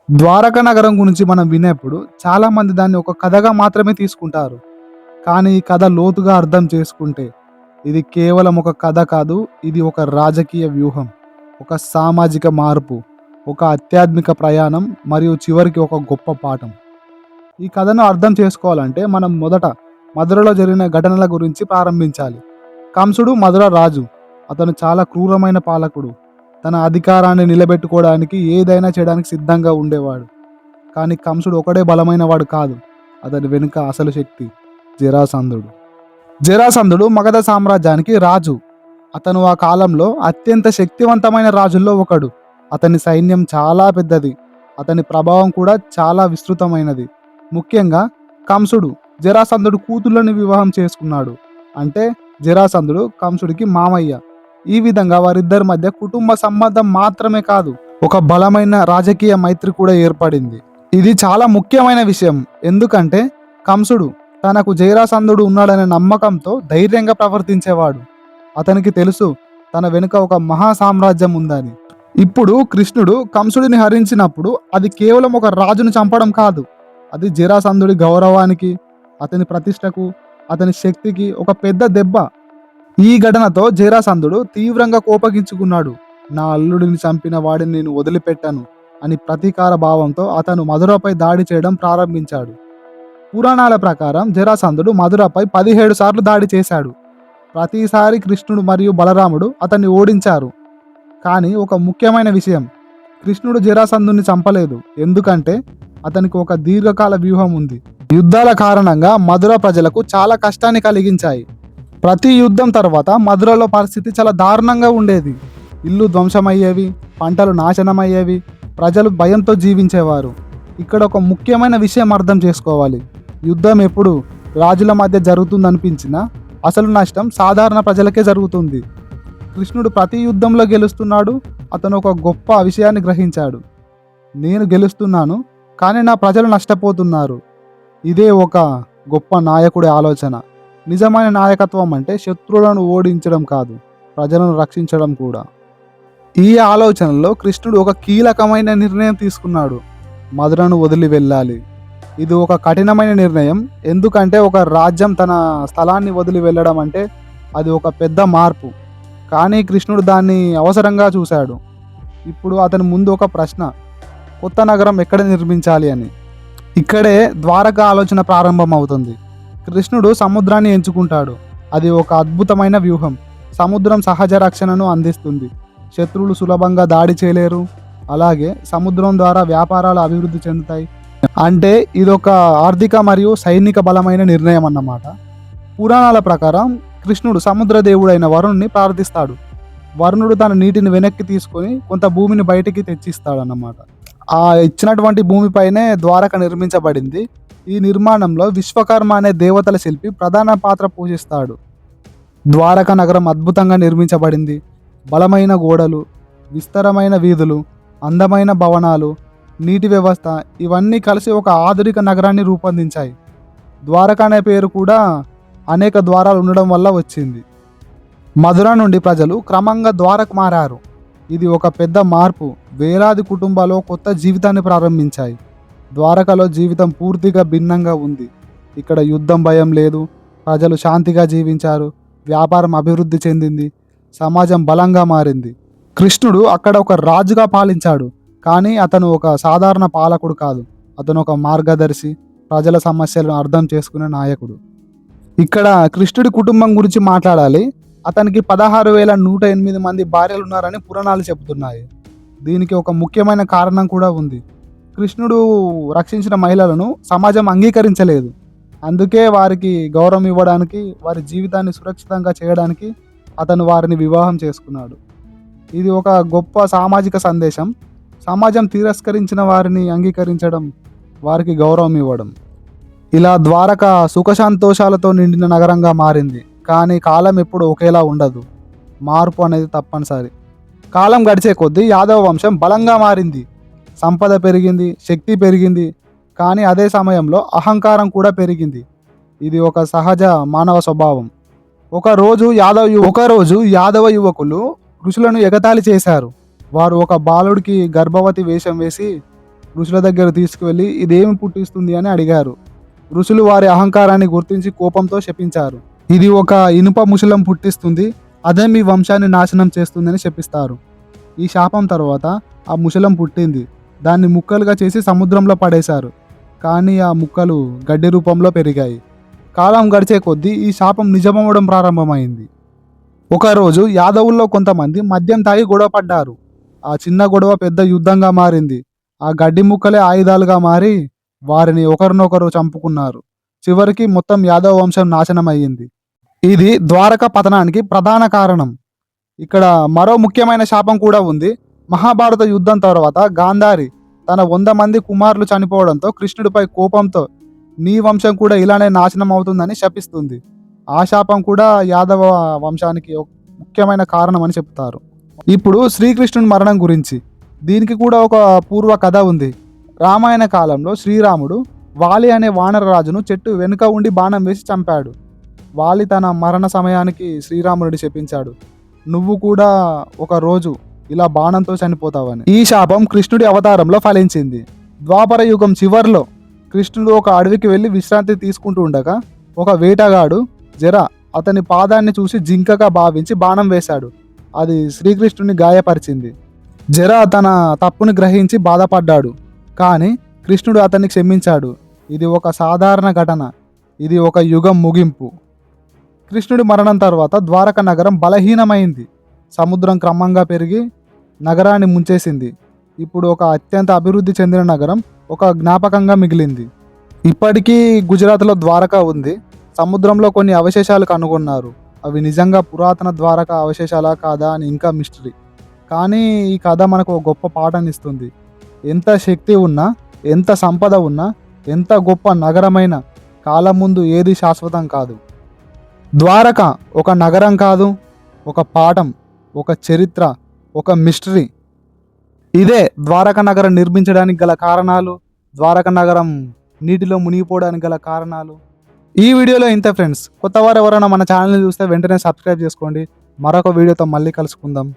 ద్వారకా నగరం గురించి మనం వినేప్పుడు చాలామంది దాన్ని ఒక కథగా మాత్రమే తీసుకుంటారు. కానీ ఈ కథ లోతుగా అర్థం చేసుకుంటే ఇది కేవలం ఒక కథ కాదు. ఇది ఒక రాజకీయ వ్యూహం, ఒక సామాజిక మార్పు, ఒక ఆధ్యాత్మిక ప్రయాణం మరియు చివరికి ఒక గొప్ప పాఠం. ఈ కథను అర్థం చేసుకోవాలంటే మనం మొదట మధురలో జరిగిన ఘటనల గురించి ప్రారంభించాలి. కంసుడు మధుర రాజు. అతను చాలా క్రూరమైన పాలకుడు. తన అధికారాన్ని నిలబెట్టుకోవడానికి ఏదైనా చేయడానికి సిద్ధంగా ఉండేవాడు. కానీ కంసుడు ఒకడే బలమైన వాడు కాదు. అతని వెనుక అసలు శక్తి జరాసంధుడు. జరాసంధుడు మగధ సామ్రాజ్యానికి రాజు. అతను ఆ కాలంలో అత్యంత శక్తివంతమైన రాజుల్లో ఒకడు. అతని సైన్యం చాలా పెద్దది. అతని ప్రభావం కూడా చాలా విస్తృతమైనది. ముఖ్యంగా కంసుడు జరాసంధుడు కూతుళ్ళని వివాహం చేసుకున్నాడు. అంటే జరాసంధుడు కంసుడికి మామయ్య. ఈ విధంగా వారిద్దరి మధ్య కుటుంబ సంబంధం మాత్రమే కాదు, ఒక బలమైన రాజకీయ మైత్రి కూడా ఏర్పడింది. ఇది చాలా ముఖ్యమైన విషయం. ఎందుకంటే కంసుడు తనకు జరాసంధుడు ఉన్నాడనే నమ్మకంతో ధైర్యంగా ప్రవర్తించేవాడు. అతనికి తెలుసు తన వెనుక ఒక మహా సామ్రాజ్యం ఉందని. ఇప్పుడు కృష్ణుడు కంసుడిని హరించినప్పుడు అది కేవలం ఒక రాజును చంపడం కాదు, అది జరాసంధుడి గౌరవానికి, అతని ప్రతిష్టకు, అతని శక్తికి ఒక పెద్ద దెబ్బ. ఈ ఘటనతో జరాసంధుడు తీవ్రంగా కోపగించుకున్నాడు. నా అల్లుడిని చంపిన వాడిని నేను వదిలిపెట్టాను అని ప్రతీకార భావంతో అతను మధురపై దాడి చేయడం ప్రారంభించాడు. పురాణాల ప్రకారం జరాసంధుడు మధురపై 17 సార్లు దాడి చేశాడు. ప్రతిసారి కృష్ణుడు మరియు బలరాముడు అతన్ని ఓడించారు. కానీ ఒక ముఖ్యమైన విషయం, కృష్ణుడు జరాసంధుని చంపలేదు. ఎందుకంటే అతనికి ఒక దీర్ఘకాల వ్యూహం ఉంది. యుద్ధాల కారణంగా మధుర ప్రజలకు చాలా కష్టాన్ని కలిగించాయి. ప్రతి యుద్ధం తర్వాత మధురలో పరిస్థితి చాలా దారుణంగా ఉండేది. ఇల్లు ధ్వంసమయ్యేవి, పంటలు నాశనమయ్యేవి, ప్రజలు భయంతో జీవించేవారు. ఇక్కడ ఒక ముఖ్యమైన విషయం అర్థం చేసుకోవాలి. యుద్ధం ఎప్పుడు రాజుల మధ్య జరుగుతుందనిపించినా అసలు నష్టం సాధారణ ప్రజలకే జరుగుతుంది. కృష్ణుడు ప్రతి యుద్ధంలో గెలుస్తున్నాడు. అతను ఒక గొప్ప విషయాన్ని గ్రహించాడు. నేను గెలుస్తున్నాను, కానీ నా ప్రజలు నష్టపోతున్నారు. ఇదే ఒక గొప్ప నాయకుడి ఆలోచన. నిజమైన నాయకత్వం అంటే శత్రువులను ఓడించడం కాదు, ప్రజలను రక్షించడం కూడా. ఈ ఆలోచనలో కృష్ణుడు ఒక కీలకమైన నిర్ణయం తీసుకున్నాడు. మధురను వదిలి వెళ్ళాలి. ఇది ఒక కఠినమైన నిర్ణయం. ఎందుకంటే ఒక రాజ్యం తన స్థలాన్ని వదిలి వెళ్ళడం అంటే అది ఒక పెద్ద మార్పు. కానీ కృష్ణుడు దాన్ని అవసరంగా చూశాడు. ఇప్పుడు అతని ముందు ఒక ప్రశ్న, కొత్త నగరం ఎక్కడ నిర్మించాలి అని. ఇక్కడే ద్వారక ఆలోచన ప్రారంభం అవుతుంది. కృష్ణుడు సముద్రాన్ని ఎంచుకుంటాడు. అది ఒక అద్భుతమైన వ్యూహం. సముద్రం సహజ రక్షణను అందిస్తుంది. శత్రువులు సులభంగా దాడి చేయలేరు. అలాగే సముద్రం ద్వారా వ్యాపారాలు అభివృద్ధి చెందుతాయి. అంటే ఇదొక ఆర్థిక మరియు సైనిక బలమైన నిర్ణయం అన్నమాట. పురాణాల ప్రకారం కృష్ణుడు సముద్ర దేవుడైన వరుణుని ప్రార్థిస్తాడు. వరుణుడు తన నీటిని వెనక్కి తీసుకొని కొంత భూమిని బయటికి తెచ్చిస్తాడన్నమాట. ఆ ఇచ్చినటువంటి భూమిపైనే ద్వారక నిర్మించబడింది. ఈ నిర్మాణంలో విశ్వకర్మ అనే దేవతల శిల్పి ప్రధాన పాత్ర పోషిస్తాడు. ద్వారకా నగరం అద్భుతంగా నిర్మించబడింది. బలమైన గోడలు, విస్తారమైన వీధులు, అందమైన భవనాలు, నీటి వ్యవస్థ, ఇవన్నీ కలిసి ఒక ఆధునిక నగరాన్ని రూపొందించాయి. ద్వారక అనే పేరు కూడా అనేక ద్వారాలు ఉండడం వల్ల వచ్చింది. మధుర నుండి ప్రజలు క్రమంగా ద్వారకు మారారు. ఇది ఒక పెద్ద మార్పు. వేలాది కుటుంబాలు కొత్త జీవితాన్ని ప్రారంభించాయి. ద్వారకలో జీవితం పూర్తిగా భిన్నంగా ఉంది. ఇక్కడ యుద్ధం భయం లేదు. ప్రజలు శాంతిగా జీవించారు. వ్యాపారం అభివృద్ధి చెందింది. సమాజం బలంగా మారింది. కృష్ణుడు అక్కడ ఒక రాజుగా పాలించాడు. కానీ అతను ఒక సాధారణ పాలకుడు కాదు. అతను ఒక మార్గదర్శి, ప్రజల సమస్యలను అర్థం చేసుకునే నాయకుడు. ఇక్కడ కృష్ణుడి కుటుంబం గురించి మాట్లాడాలి. అతనికి 16,108 మంది భార్యలు ఉన్నారని పురాణాలు చెబుతున్నాయి. దీనికి ఒక ముఖ్యమైన కారణం కూడా ఉంది. కృష్ణుడు రక్షించిన మహిళలను సమాజం అంగీకరించలేదు. అందుకే వారికి గౌరవం ఇవ్వడానికి, వారి జీవితాన్ని సురక్షితంగా చేయడానికి అతను వారిని వివాహం చేసుకున్నాడు. ఇది ఒక గొప్ప సామాజిక సందేశం. సమాజం తిరస్కరించిన వారిని అంగీకరించడం, వారికి గౌరవం ఇవ్వడం. ఇలా ద్వారక సుఖ సంతోషాలతో నిండిన నగరంగా మారింది. కానీ కాలం ఎప్పుడు ఒకేలా ఉండదు. మార్పు అనేది తప్పనిసరి. కాలం గడిచే కొద్దీ యాదవ వంశం బలంగా మారింది. సంపద పెరిగింది, శక్తి పెరిగింది. కానీ అదే సమయంలో అహంకారం కూడా పెరిగింది. ఇది ఒక సహజ మానవ స్వభావం. ఒకరోజు యాదవ యువకులు ఋషులను ఎగతాళి చేశారు. వారు ఒక బాలుడికి గర్భవతి వేషం వేసి ఋషుల దగ్గర తీసుకువెళ్ళి ఇదేమి పుట్టిస్తుంది అని అడిగారు. ఋషులు వారి అహంకారాన్ని గుర్తించి కోపంతో శపించారు. ఇది ఒక ఇనుప ముసలం పుట్టిస్తుంది, అదే మీ వంశాన్ని నాశనం చేస్తుందని శపిస్తారు. ఈ శాపం తర్వాత ఆ ముసలం పుట్టింది. దాన్ని ముక్కలుగా చేసి సముద్రంలో పడేశారు. కానీ ఆ ముక్కలు గడ్డి రూపంలో పెరిగాయి. కాలం గడిచే కొద్దీ ఈ శాపం నిజమవ్వడం ప్రారంభమైంది. ఒకరోజు యాదవుల్లో కొంతమంది మద్యం తాగి గొడవ పడ్డారు. ఆ చిన్న గొడవ పెద్ద యుద్ధంగా మారింది. ఆ గడ్డి ముక్కలే ఆయుధాలుగా మారి వారిని ఒకరినొకరు చంపుకున్నారు. చివరికి మొత్తం యాదవ వంశం నాశనం అయ్యింది. ఇది ద్వారక పతనానికి ప్రధాన కారణం. ఇక్కడ మరో ముఖ్యమైన శాపం కూడా ఉంది. మహాభారత యుద్ధం తర్వాత గాంధారి తన 100 మంది కుమారులు చనిపోవడంతో కృష్ణుడిపై కోపంతో నీ వంశం కూడా ఇలానే నాశనం అవుతుందని శపిస్తుంది. ఆ శాపం కూడా యాదవ వంశానికి ఒక ముఖ్యమైన కారణం అని చెప్తారు. ఇప్పుడు శ్రీకృష్ణుని మరణం గురించి, దీనికి కూడా ఒక పూర్వ కథ ఉంది. రామాయణ కాలంలో శ్రీరాముడు వాలి అనే వానరరాజును చెట్టు వెనుక ఉండి బాణం వేసి చంపాడు. వాలి తన మరణ సమయానికి శ్రీరాముడిని శపించాడు, నువ్వు కూడా ఒక రోజు ఇలా బాణంతో చనిపోతావని. ఈ శాపం కృష్ణుడి అవతారంలో ఫలించింది. ద్వాపర యుగం చివర్లో కృష్ణుడు ఒక అడవికి వెళ్ళి విశ్రాంతి తీసుకుంటూ ఉండగా ఒక వేటగాడు జర అతని పాదాన్ని చూసి జింకగా భావించి బాణం వేశాడు. అది శ్రీకృష్ణుని గాయపరిచింది. జర తన తప్పుని గ్రహించి బాధపడ్డాడు. కానీ కృష్ణుడు అతన్ని క్షమించాడు. ఇది ఒక సాధారణ ఘటన, ఇది ఒక యుగం ముగింపు. కృష్ణుడి మరణం తర్వాత ద్వారక నగరం బలహీనమైంది. సముద్రం క్రమంగా పెరిగి నగరాన్ని ముంచేసింది. ఇప్పుడు ఒక అత్యంత అభివృద్ధి చెందిన నగరం ఒక జ్ఞాపకంగా మిగిలింది. ఇప్పటికీ గుజరాత్లో ద్వారక ఉంది. సముద్రంలో కొన్ని అవశేషాలు కనుగొన్నారు. అవి నిజంగా పురాతన ద్వారక అవశేషాలా కాదా అని ఇంకా మిస్టరీ. కానీ ఈ కథ మనకు ఒక గొప్ప పాఠాన్ని ఇస్తుంది. ఎంత శక్తి ఉన్నా, ఎంత సంపద ఉన్నా, ఎంత గొప్ప నగరమైన కాలం ముందు ఏది శాశ్వతం కాదు. ద్వారక ఒక నగరం కాదు, ఒక పాఠం, ఒక చరిత్ర, ఒక మిస్టరీ. ఇదే ద్వారక నగరం నిర్మించడానికి గల కారణాలు, ద్వారక నగరం నీటిలో మునిగిపోవడానికి గల కారణాలు. ఈ వీడియోలో ఇంతే ఫ్రెండ్స్. కొత్త వారు ఎవరైనా మన ఛానల్ని చూస్తే వెంటనే సబ్స్క్రైబ్ చేసుకోండి. మరొక వీడియోతో మళ్ళీ కలుసుకుందాం.